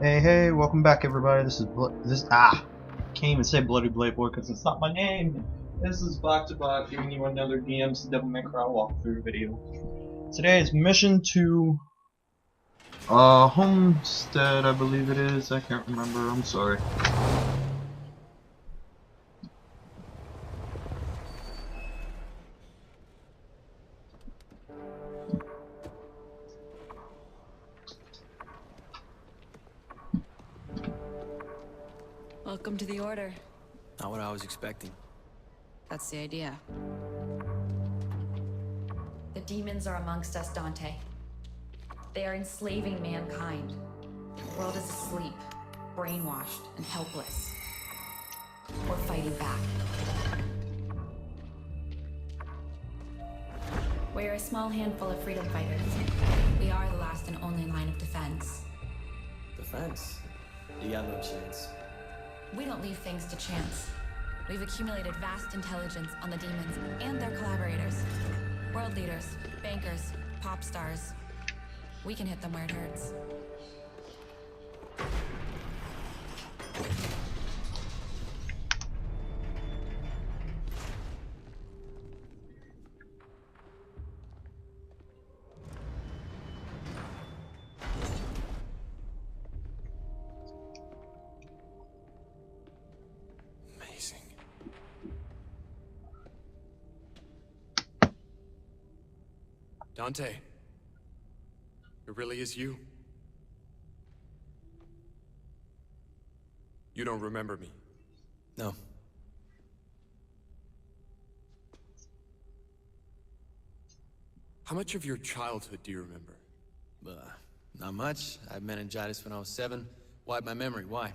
Hey, welcome back, everybody. This is can't even say Bloody Blade Boy because it's not my name. This is Black to Black giving you another DmC Devil May Cry walkthrough video. Today's mission to Homestead, I believe it is. I can't remember. I'm sorry. Welcome to the Order. Not what I was expecting. That's the idea. The demons are amongst us, Dante. They are enslaving mankind. The world is asleep, brainwashed, and helpless. We're fighting back. We're a small handful of freedom fighters. We are the last and only line of defense. Defense? You got no chance. We don't leave things to chance. We've accumulated vast intelligence on the demons and their collaborators. World leaders, bankers, pop stars. We can hit them where it hurts. Dante, it really is you. You don't remember me? No. How much of your childhood do you remember? Not much. I had meningitis when I was 7. Wiped my memory. Why?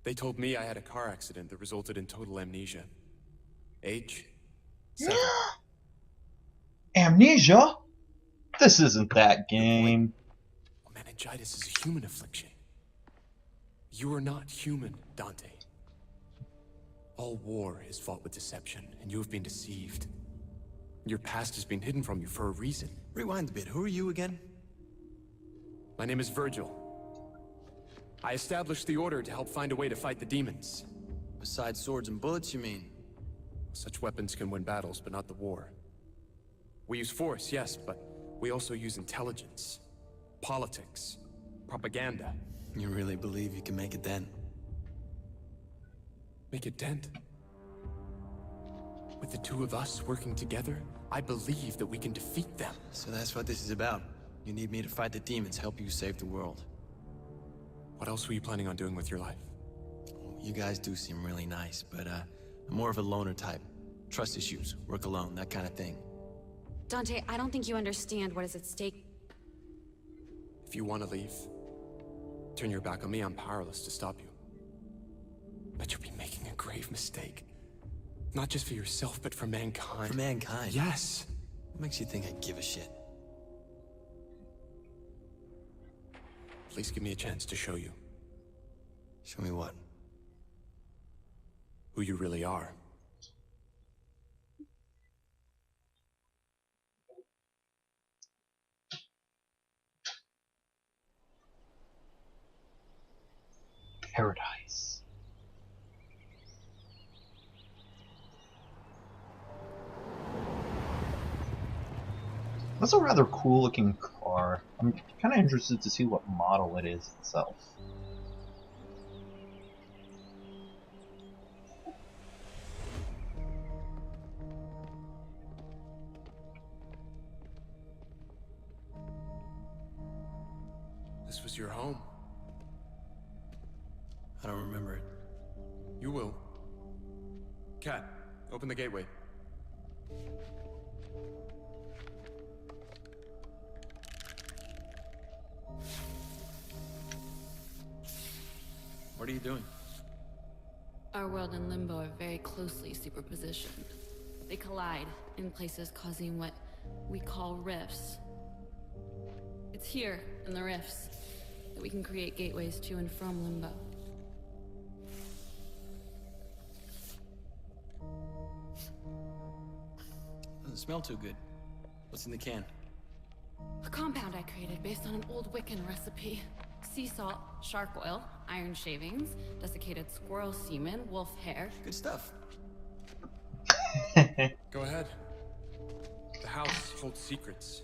They told me I had a car accident that resulted in total amnesia. Age? 7. Amnesia? This isn't that game. Meningitis is a human affliction. You are not human, Dante. All war is fought with deception, and you have been deceived. Your past has been hidden from you for a reason. Rewind a bit. Who are you again? My name is Virgil. I established the Order to help find a way to fight the demons. Besides swords and bullets, you mean? Such weapons can win battles, but not the war. We use force, yes, but we also use intelligence, politics, propaganda. You really believe you can make a dent? Make a dent? With the two of us working together, I believe that we can defeat them. So that's what this is about. You need me to fight the demons, help you save the world. What else were you planning on doing with your life? You guys do seem really nice, but I'm more of a loner type. Trust issues, work alone, that kind of thing. Dante, I don't think you understand what is at stake. If you want to leave, turn your back on me, I'm powerless to stop you. But you'll be making a grave mistake. Not just for yourself, but for mankind. For mankind? Yes! What makes you think I give a shit? Please give me a chance to show you. Show me what? Who you really are. Paradise. That's a rather cool looking car. I'm kind of interested to see what model it is itself. This was your home. I don't remember it. You will. Cat, open the gateway. What are you doing? Our world and Limbo are very closely superpositioned. They collide in places causing what we call rifts. It's here, in the rifts, that we can create gateways to and from Limbo. Doesn't smell too good. What's in the can? A compound I created based on an old Wiccan recipe. sea salt, shark oil, iron shavings, desiccated squirrel semen, wolf hair. Good stuff. Go ahead. The house holds secrets.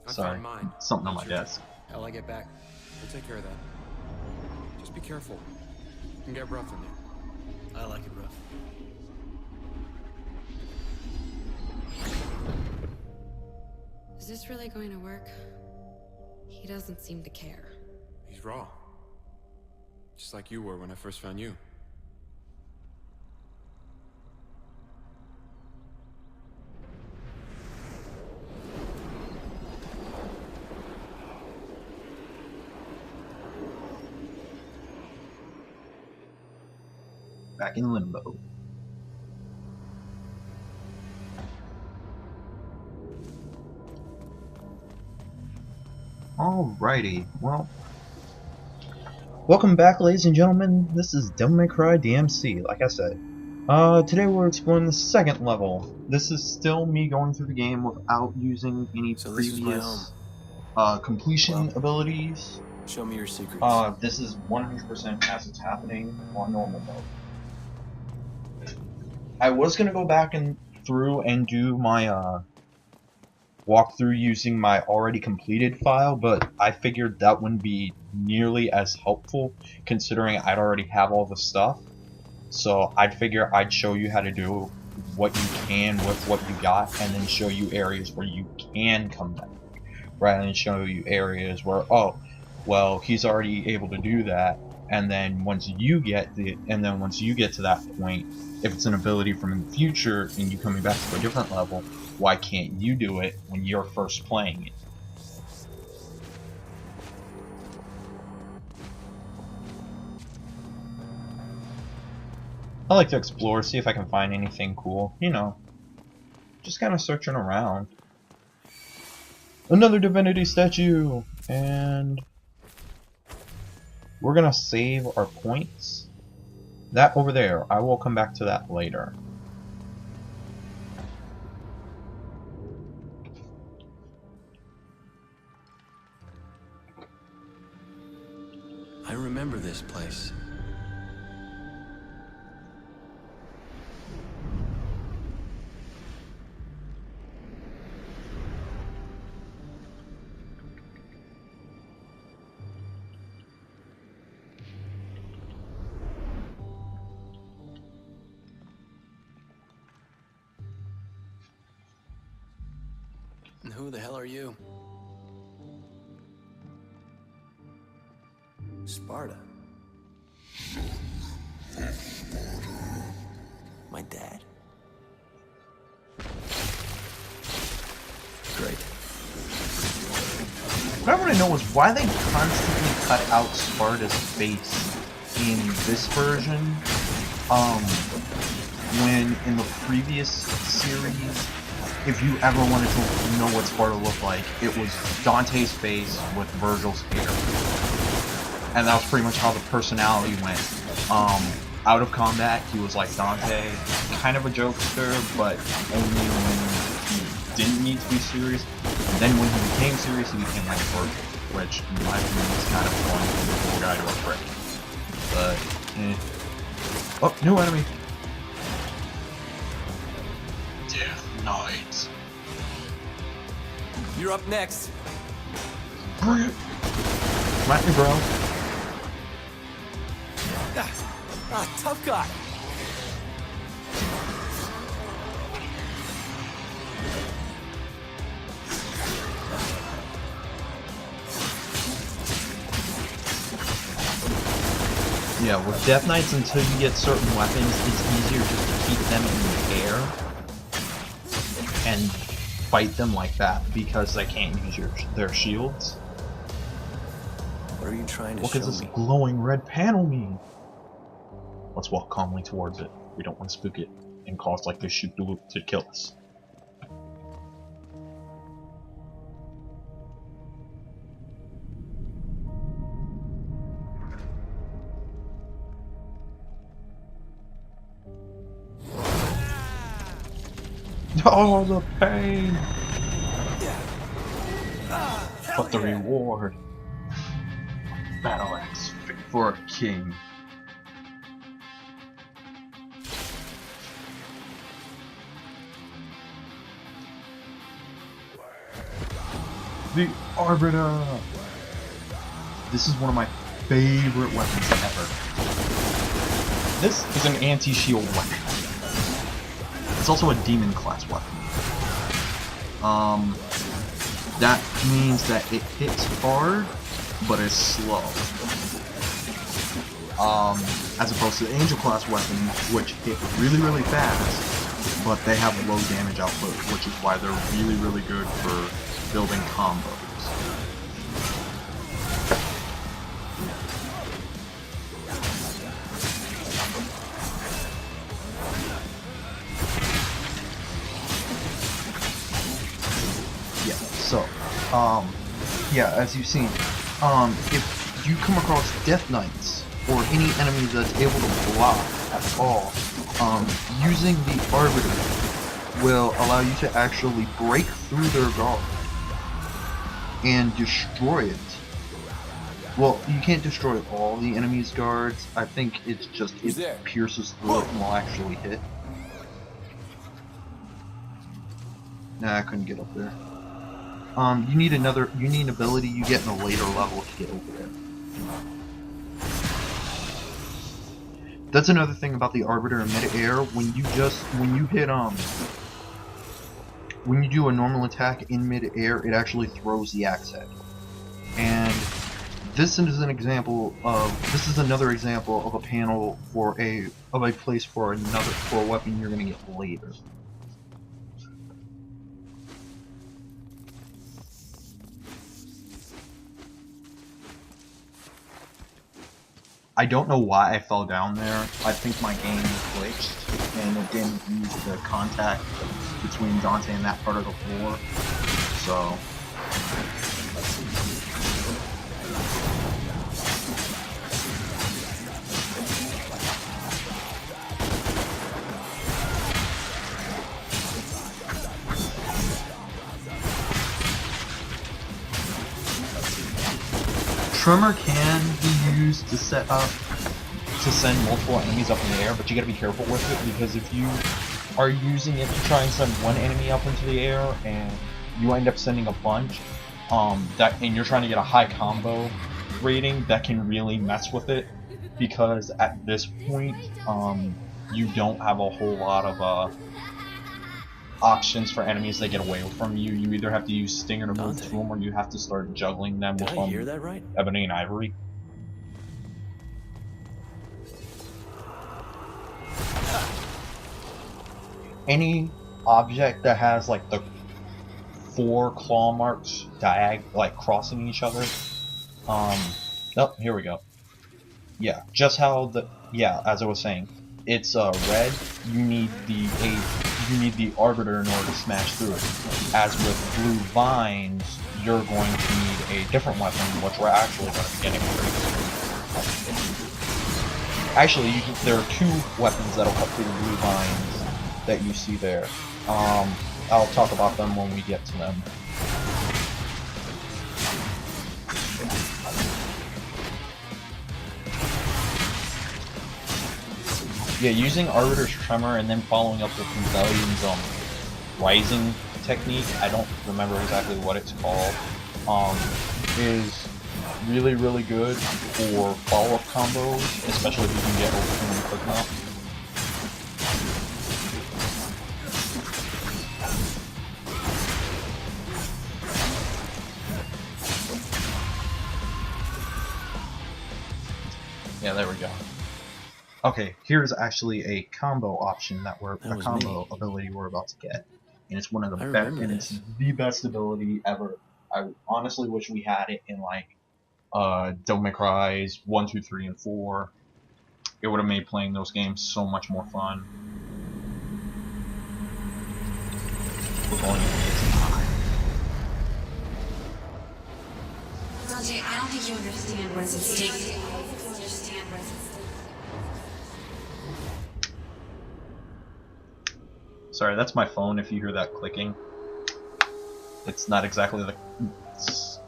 I Sorry, found mine. something on my It's your desk. How'll I get back? We'll take care of that. Just be careful. It can get rough in there. I like it rough. Is this really going to work? He doesn't seem to care. He's raw. Just like you were when I first found you. Back in limbo. Alrighty, well, welcome back, ladies and gentlemen. This is Devil May Cry DmC, like I said. Today we're exploring the second level. This is still me going through the game without using any So this is my previous home. completion abilities. Show me your secrets. This is 100% as it's happening on normal mode. I was gonna go back through and do my walkthrough using my already completed file, but I figured that wouldn't be nearly as helpful considering I'd already have all the stuff. So I'd figure I'd show you how to do what you can with what you got, and then show you areas where you can come back, rather than show you areas where, oh, well, he's already able to do that, and then once you get to that point, if it's an ability from the future and you coming back to a different level, why can't you do it when you're first playing it? I like to explore, see if I can find anything cool, you know, just kind of searching around. Another divinity statue, and we're gonna save our points. That over there, I will come back to that later. I remember this place. And who the hell are you? Sparta. My dad. Great. What I want to know is why they constantly cut out Sparta's face in this version, when in the previous series, if you ever wanted to know what Sparta looked like, it was Dante's face with Virgil's hair. And that was pretty much how the personality went. Out of combat, he was like Dante, kind of a jokester, but only when he didn't need to be serious. And then when he became serious, he became like Virgil, which, in my opinion, is kind of fun from a cool guy to a prick. But, oh, new enemy! Death Knight. You're up next. Bring it! Smack me, bro. Tough guy. Yeah, with Death Knights, until you get certain weapons, it's easier just to keep them in the air and fight them like that because they can't use their shields. What are you trying to What show does this me? glowing red panel mean? Let's walk calmly towards it. We don't want to spook it and cause like this shoot to kill us. Oh, the pain! But the reward. battle axe fit for a king. The Arbiter! This is one of my favorite weapons ever. This is an anti-shield weapon. It's also a demon class weapon. That means that it hits hard, but is slow. As opposed to the angel class weapons, which hit really, really fast, but they have low damage output, which is why they're really, really good for building combos. Yeah, as you've seen, if you come across Death Knights, or any enemy that's able to block at all, using the Arbiter will allow you to actually break through their guard and destroy it. Well, you can't destroy all the enemy's guards. I think it's just, it pierces through it and will actually hit. Nah, I couldn't get up there. You need an ability you get in a later level to get over there. That's another thing about the Arbiter in mid-air. When you do a normal attack in mid-air, it actually throws the axe head. And this is another example of a panel for a place for a weapon you're gonna get later. I don't know why I fell down there. I think my game glitched and it didn't use the contact between Dante and that part of the floor. So Tremor can be used to send multiple enemies up in the air, but you gotta be careful with it, because if you are using it to try and send one enemy up into the air and you end up sending a bunch, and you're trying to get a high combo rating, that can really mess with it, because at this point, you don't have a whole lot of options for enemies that get away from you. You either have to use Stinger to move to them, or you have to start juggling them with Ebony and Ivory. Any object that has like the 4 claw marks like crossing each other. Oh, here we go. Yeah, just how as I was saying, it's red. You need the Arbiter in order to smash through it. As with blue vines, you're going to need a different weapon, which we're actually going to be getting pretty soon. Actually, there are 2 weapons that'll cut through the blue vines that you see there. I'll talk about them when we get to them. Yeah, using Arbiter's Tremor and then following up with Rebellion's Rising technique, I don't remember exactly what it's called, is really, really good for follow-up combos, especially if you can get over them quick enough. Yeah, there we go. Okay, here's actually a combo option ability we're about to get, and it's one of the best, and it's the best ability ever. I honestly wish we had it in like Devil May Cry's 1, 2, 3, and 4. It would have made playing those games so much more fun. We're going into this time. Dante, I don't think you understand what's at stake. Sorry, that's my phone if you hear that clicking. It's not exactly the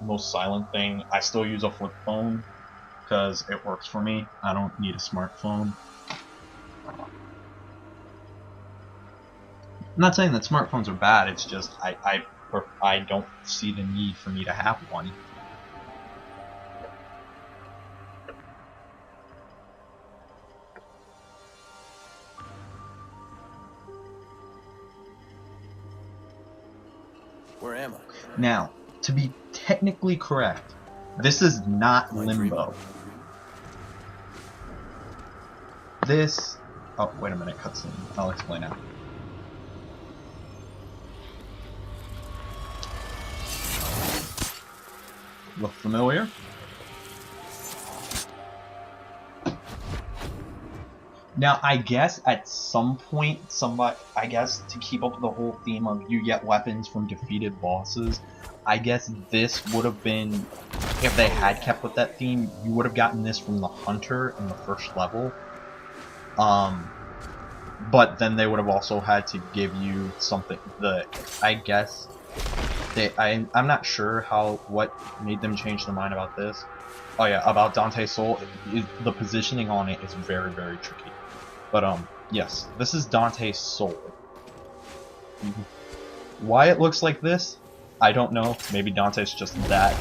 most silent thing. I still use a flip phone, because it works for me. I don't need a smartphone. I'm not saying that smartphones are bad, it's just I don't see the need for me to have one. Where am I? Now, to be technically correct, this is not Limbo. This... Oh, wait a minute, cutscene. I'll explain now. Look familiar? Now, I guess at some point, somebody, I guess to keep up with the whole theme of you get weapons from defeated bosses, I guess this would have been, if they had kept with that theme, you would have gotten this from the hunter in the first level. But then they would have also had to give you something, I guess, I'm not sure what made them change their mind about this. Oh yeah, about Dante's Soul, the positioning on it is very, very tricky. But yes, this is Dante's Soul. Why it looks like this, I don't know. Maybe Dante's just that,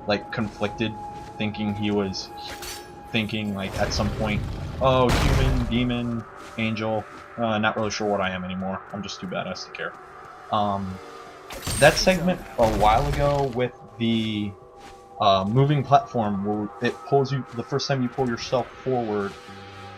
like, conflicted, thinking like at some point, oh, human, demon, angel, not really sure what I am anymore. I'm just too badass to care. That segment a while ago with the moving platform where it pulls you, the first time you pull yourself forward,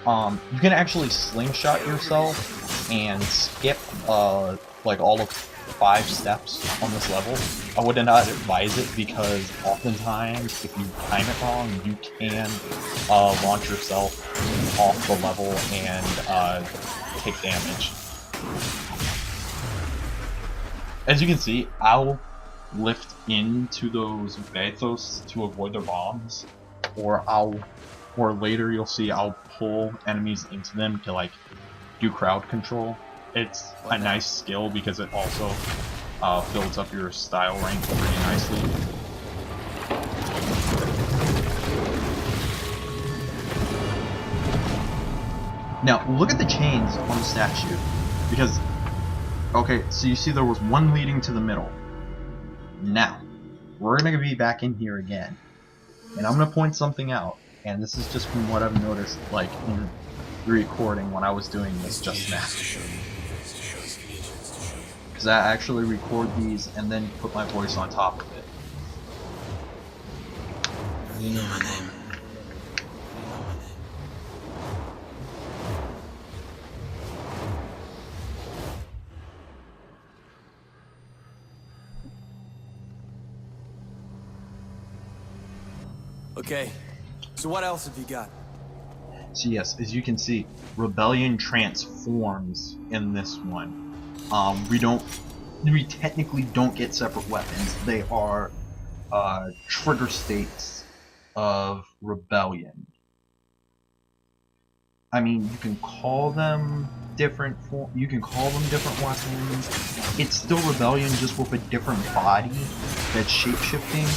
you can actually slingshot yourself and skip like all of 5 steps on this level. I would not advise it because oftentimes if you time it wrong, you can launch yourself off the level and take damage. As you can see, I'll lift into those Bathos to avoid their bombs, or later you'll see I'll pull enemies into them to like do crowd control. It's a nice skill because it also builds up your style rank pretty nicely. Now look at the chains on the statue, because okay, so you see there was one leading to the middle. Now, we're going to be back in here again, and I'm going to point something out, and this is just from what I've noticed, like, in the recording when I was doing this just now. Because I actually record these and then put my voice on top of it. You know my name. Okay, so what else have you got? So yes, as you can see, Rebellion transforms in this one. We technically don't get separate weapons. They are trigger states of Rebellion. I mean, you can call them different weapons. It's still Rebellion, just with a different body that's shape-shifting.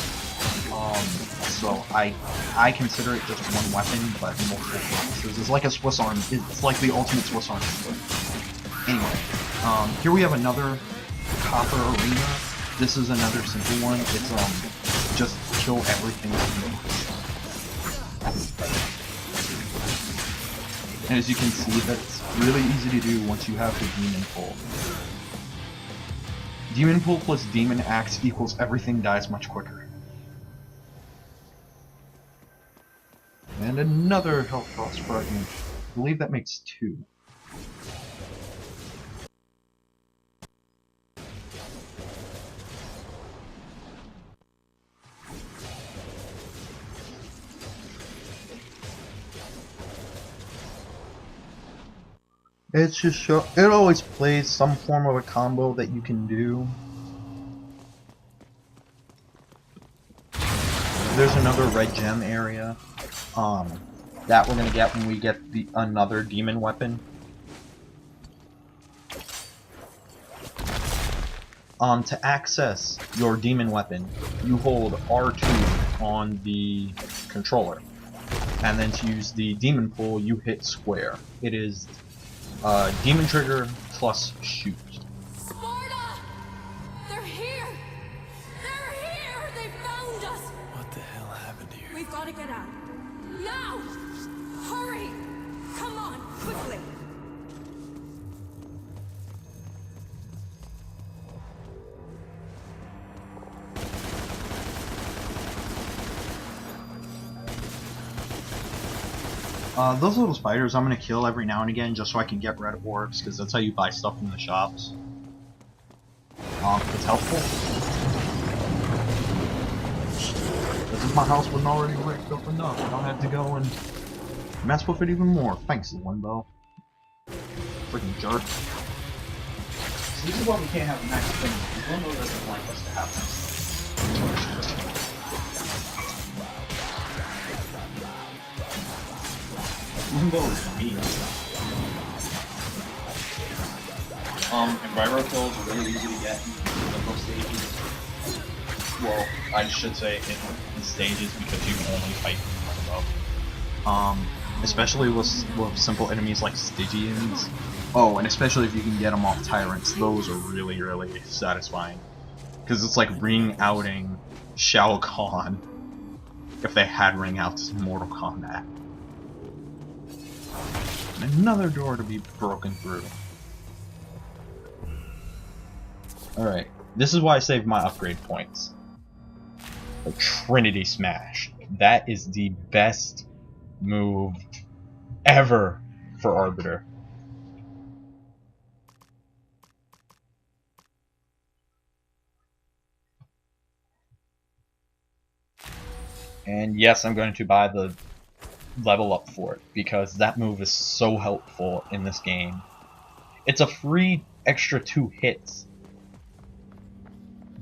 So I consider it just one weapon, but multiple purposes. It's like a Swiss Army. It's like the ultimate Swiss Army knife. Anyway, here we have another copper arena. This is another simple one. It's just kill everything that moves. And as you can see, that's really easy to do once you have the Demon Pull. Demon Pull plus Demon Axe equals everything dies much quicker. And another health cross fragment. I believe that makes 2. It's just it always plays some form of a combo that you can do. There's another red gem area. That we're gonna get when we get another demon weapon. To access your demon weapon, you hold R2 on the controller. and then to use the demon pull, you hit square. It is demon trigger plus shoot. Sparta! They're here! They're here! They found us! What the hell happened here? We've got to get out. Now! Hurry! Come on, quickly! Those little spiders I'm gonna kill every now and again just so I can get red orbs, because that's how you buy stuff from the shops. It's helpful. As if my house wasn't already rigged up enough, I don't have to go and mess with it even more. Thanks, Limbo. Freaking jerk. So this is why we can't have a nice thing. Limbo doesn't like us to have this. Limbo is mean. Enviro kills are really easy to get in Limbo stages. Well, I should say in stages because you can only fight in Limbo. Especially with simple enemies like Stygians. Oh, and especially if you can get them off Tyrants, those are really, really satisfying. Because it's like ring-outing Shao Kahn if they had ring-outs in Mortal Kombat. Another door to be broken through. Alright, this is why I saved my upgrade points. A Trinity Smash. That is the best move ever for Arbiter. And yes, I'm going to buy the level up for it, because that move is so helpful in this game. It's a free extra 2 hits.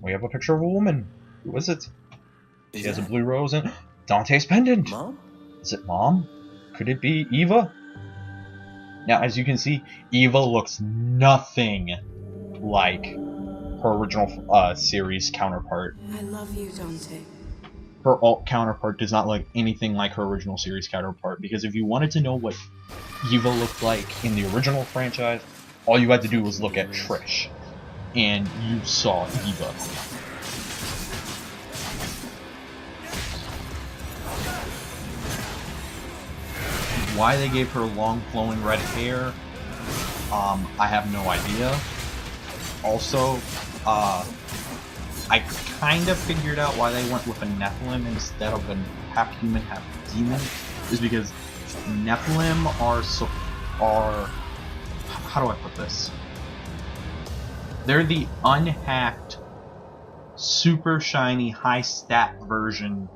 We have a picture of a woman. Who is it? She has a blue rose and Dante's pendant. Mom? Is it Mom? Could it be Eva? Now, as you can see, Eva looks nothing like her original series counterpart. I love you, Dante. Her alt counterpart does not look anything like her original series counterpart, because if you wanted to know what Eva looked like in the original franchise, all you had to do was look at Trish, and you saw Eva. Why they gave her long flowing red hair, I have no idea. Also, I kind of figured out why they went with a Nephilim instead of a half human, half demon, is because Nephilim are how do I put this? They're the unhacked, super shiny, high stat version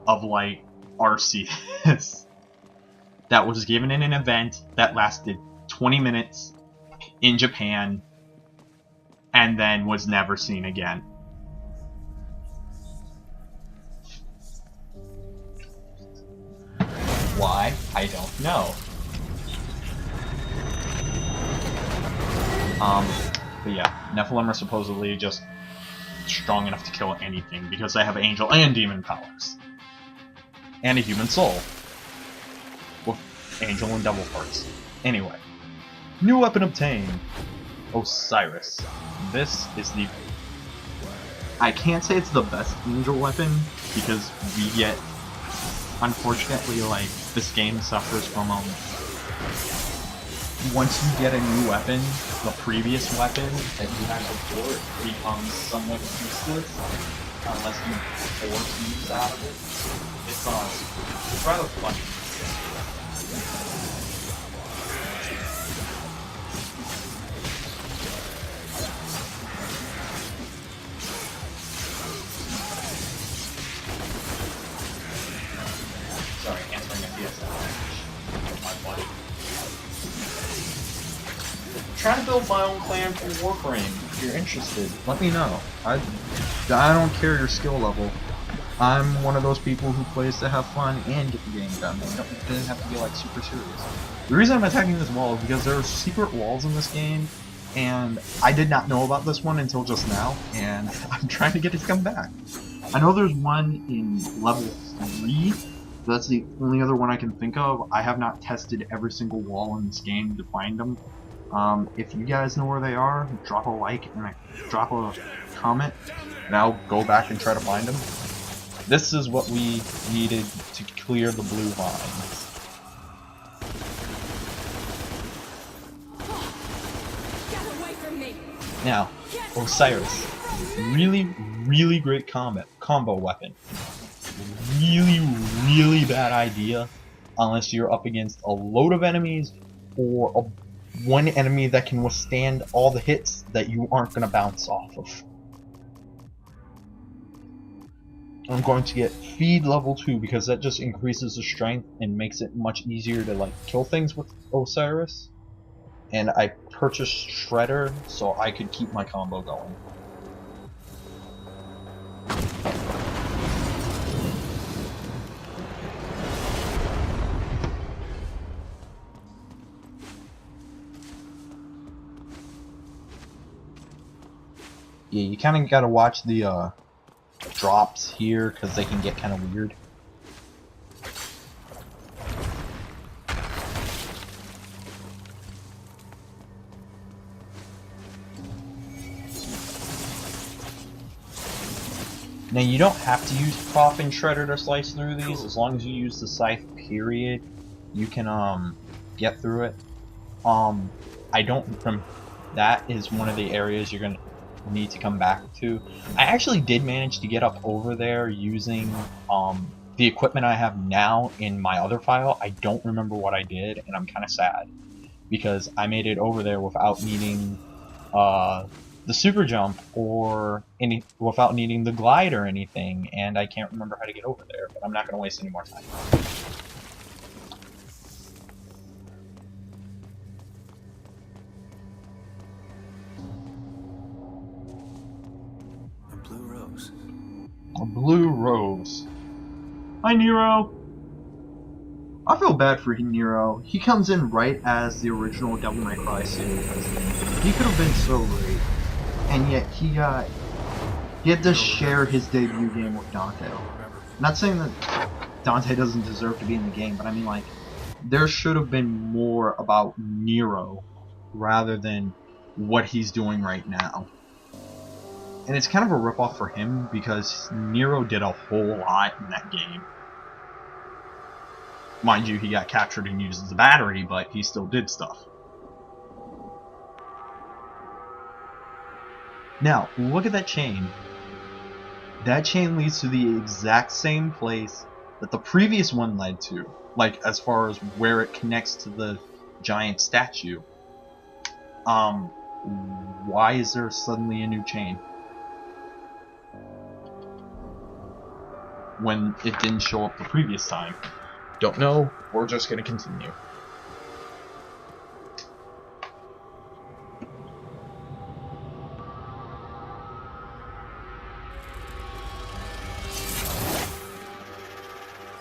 of like Arceus that was given in an event that lasted 20 minutes in Japan and then was never seen again. Why? I don't know. But yeah, Nephilim are supposedly just strong enough to kill anything because they have angel and demon powers. And a human soul. With angel and devil parts. Anyway. New weapon obtained. Osiris. This is the... I can't say it's the best angel weapon, because we get... Unfortunately, like, this game suffers from, once you get a new weapon, the previous weapon that you had before becomes somewhat useless, unless you force use out of it. It's rather funny. Sorry, answering a PSL. My buddy. I'm trying to build my own clan for Warframe. If you're interested, let me know. I don't care your skill level. I'm one of those people who plays to have fun and get the game done. It doesn't have to be like super serious. The reason I'm attacking this wall is because there are secret walls in this game, and I did not know about this one until just now, and I'm trying to get it to come back. I know there's one in level 3 That's the only other one I can think of. I have not tested every single wall in this game to find them. If you guys know where they are, drop a like and drop a comment, and I'll go back and try to find them. This is what we needed to clear the blue vines. Now, Osiris, really great combo weapon. Really bad idea unless you're up against a load of enemies or one enemy that can withstand all the hits that you aren't going to bounce off of. I'm going to get feed level 2 because that just increases the strength and makes it much easier to like kill things with Osiris. And I purchased Shredder so I could keep my combo going. Yeah, you kind of gotta watch the drops here because they can get kind of weird. Now you don't have to use Prop and Shredder to slice through these. As long as you use the scythe, period, you can get through it. I don't. That is one of the areas you're gonna need to come back to. I actually did manage to get up over there using the equipment I have now in my other file. I don't remember what I did, and I'm kind of sad because I made it over there without needing the super jump or without needing the glide or anything, and I can't remember how to get over there, but I'm not going to waste any more time. A blue rose. A blue rose. Hi, Nero! I feel bad for Nero. He comes in right as the original Devil May Cry series. He could have been so great. And yet he had to share his debut game with Dante. Not saying that Dante doesn't deserve to be in the game, but I mean, like, there should have been more about Nero rather than what he's doing right now. And it's kind of a ripoff for him because Nero did a whole lot in that game. Mind you, he got captured and used as a battery, but he still did stuff. Now, look at that chain. That chain leads to the exact same place that the previous one led to. Like, as far as where it connects to the giant statue. Why is there suddenly a new chain? When it didn't show up the previous time. Don't know, we're just gonna continue.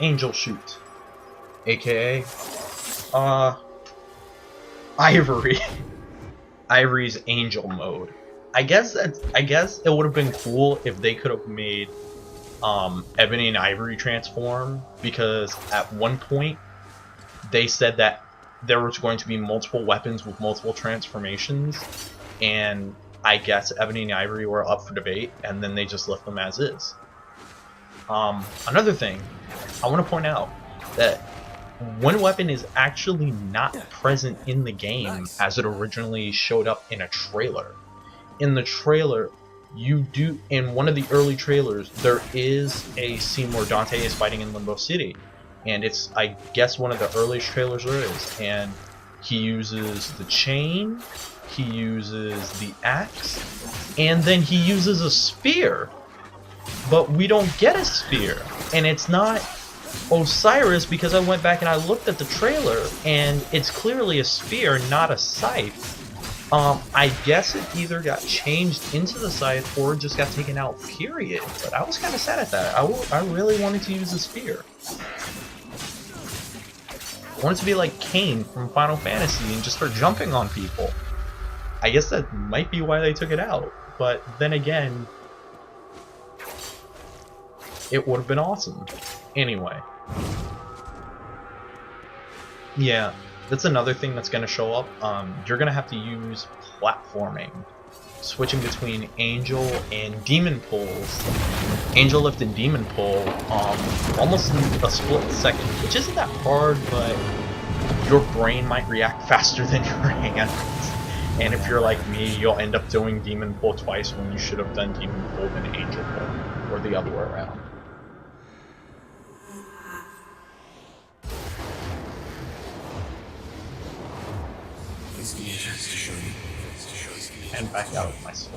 Angel Shoot, aka Ivory. Ivory's Angel mode. I guess it would have been cool if they could have made Ebony and Ivory transform, because at one point they said that there was going to be multiple weapons with multiple transformations, and I guess Ebony and Ivory were up for debate, and then they just left them as is. Another thing, I want to point out that one weapon is actually not present in the game as it originally showed up in a trailer. In the trailer, in one of the early trailers, there is a scene where Dante is fighting in Limbo City, and it's, I guess, one of the earliest trailers there is, and he uses the chain, he uses the axe, and then he uses a spear. But we don't get a spear, and it's not Osiris because I went back and I looked at the trailer, and it's clearly a spear, not a scythe. I guess it either got changed into the scythe or just got taken out, period. But I was kind of sad at that. I really wanted to use a spear. I wanted to be like Cain from Final Fantasy and just start jumping on people. I guess that might be why they took it out. But then again, it would have been awesome. Anyway. Yeah, that's another thing that's going to show up. You're going to have to use platforming, switching between Angel and Demon pulls. Angel lift and Demon pull, almost in a split second, which isn't that hard, but your brain might react faster than your hands. And if you're like me, you'll end up doing Demon pull twice when you should have done Demon pull then Angel pull, or the other way around. And back out of my soul.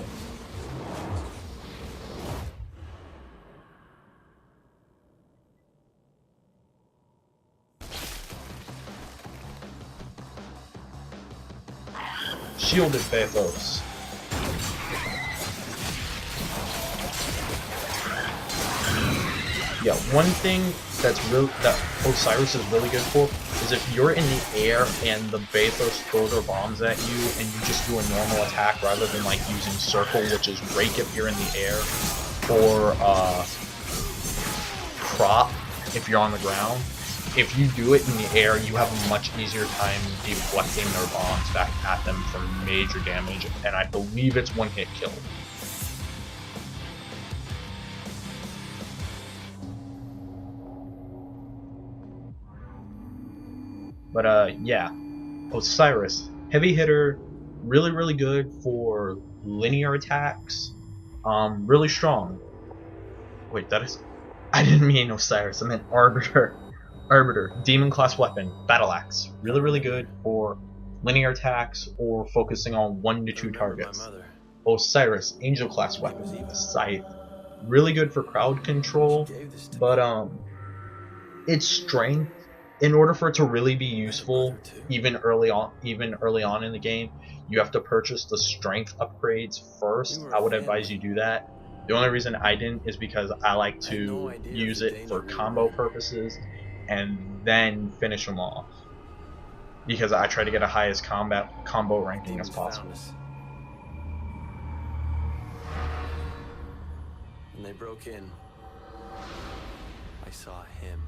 Shielded Bathos. Yeah, one thing that Osiris is really good for is if you're in the air and the Bathos throws their bombs at you and you just do a normal attack rather than like using Circle, which is Rake if you're in the air, or Prop if you're on the ground. If you do it in the air, you have a much easier time deflecting their bombs back at them for major damage, and I believe it's one-hit kill. But yeah, Osiris, heavy hitter, really good for linear attacks, really strong. Wait, I didn't mean Osiris, I meant Arbiter. Arbiter, demon class weapon, battle axe, really good for linear attacks or focusing on 1 to 2 targets. Osiris, angel class weapon, scythe, really good for crowd control, but its strength, in order for it to really be useful, even early on in the game, you have to purchase the strength upgrades first. I would advise you do that. The only reason I didn't is because I like to use it for combo purposes and then finish them off, because I try to get a highest combo ranking as possible. When they broke in, I saw him.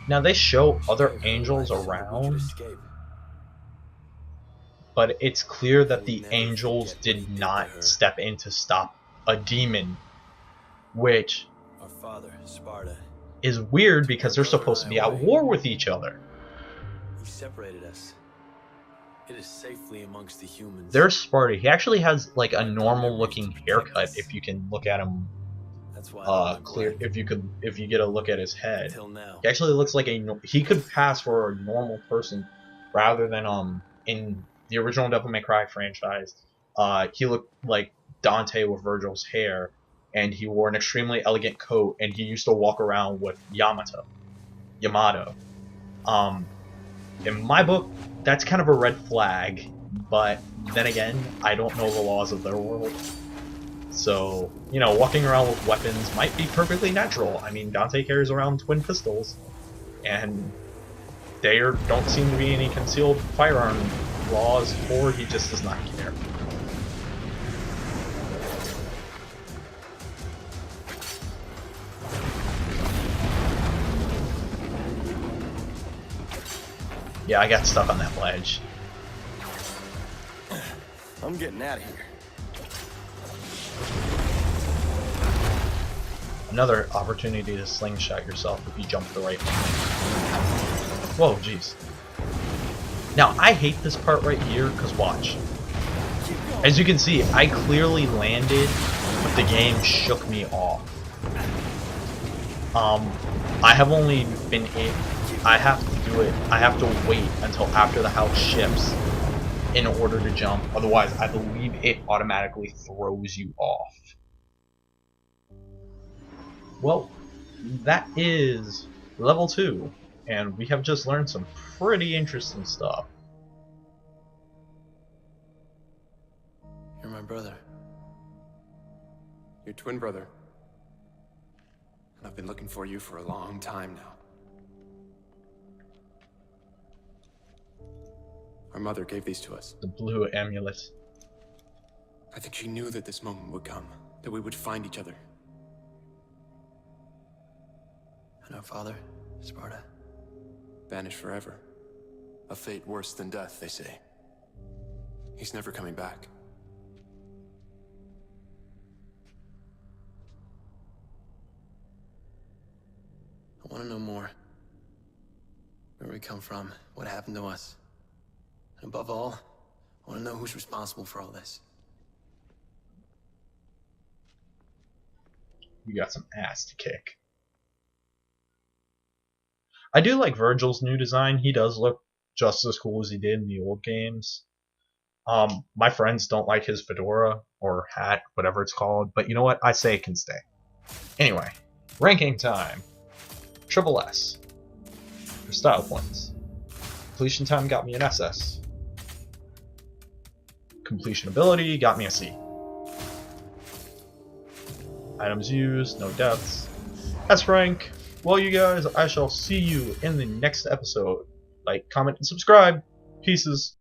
Now they show other angels around, but it's clear that the angels did not step in to stop a demon, which is weird because they're supposed to be at war with each other. He separated us. It is safely amongst the humans. There's Sparta. He actually has like a normal looking haircut if you can look at him clear. If you get a look at his head, he actually looks like he could pass for a normal person rather than in the original Devil May Cry franchise. He looked like Dante with Virgil's hair, and he wore an extremely elegant coat, and he used to walk around with Yamato. In my book, that's kind of a red flag, but then again, I don't know the laws of their world. So, you know, walking around with weapons might be perfectly natural. I mean, Dante carries around twin pistols, and there don't seem to be any concealed firearm laws, or he just does not care. Yeah, I got stuck on that ledge. I'm getting out of here. Another opportunity to slingshot yourself if you jump the right way. Whoa, jeez. Now, I hate this part right here, because watch. As you can see, I clearly landed, but the game shook me off. I have only been in... I have to do it. I have to wait until after the house shifts in order to jump. Otherwise, I believe it automatically throws you off. Well, that is level 2, and we have just learned some pretty interesting stuff. You're my brother. Your twin brother. And I've been looking for you for a long time now. Our mother gave these to us. The blue amulet. I think she knew that this moment would come, that we would find each other. And our father, Sparta? Banished forever. A fate worse than death, they say. He's never coming back. I want to know more. Where we come from, what happened to us. And above all, I want to know who's responsible for all this. You got some ass to kick. I do like Virgil's new design. He does look just as cool as he did in the old games. My friends don't like his fedora or hat, whatever it's called, but you know what? I say it can stay. Anyway, ranking time. Triple S for style points. Completion time got me an SS. Completion ability got me a C. Items used, no deaths. S rank. Well, you guys, I shall see you in the next episode. Like, comment, and subscribe. Pieces.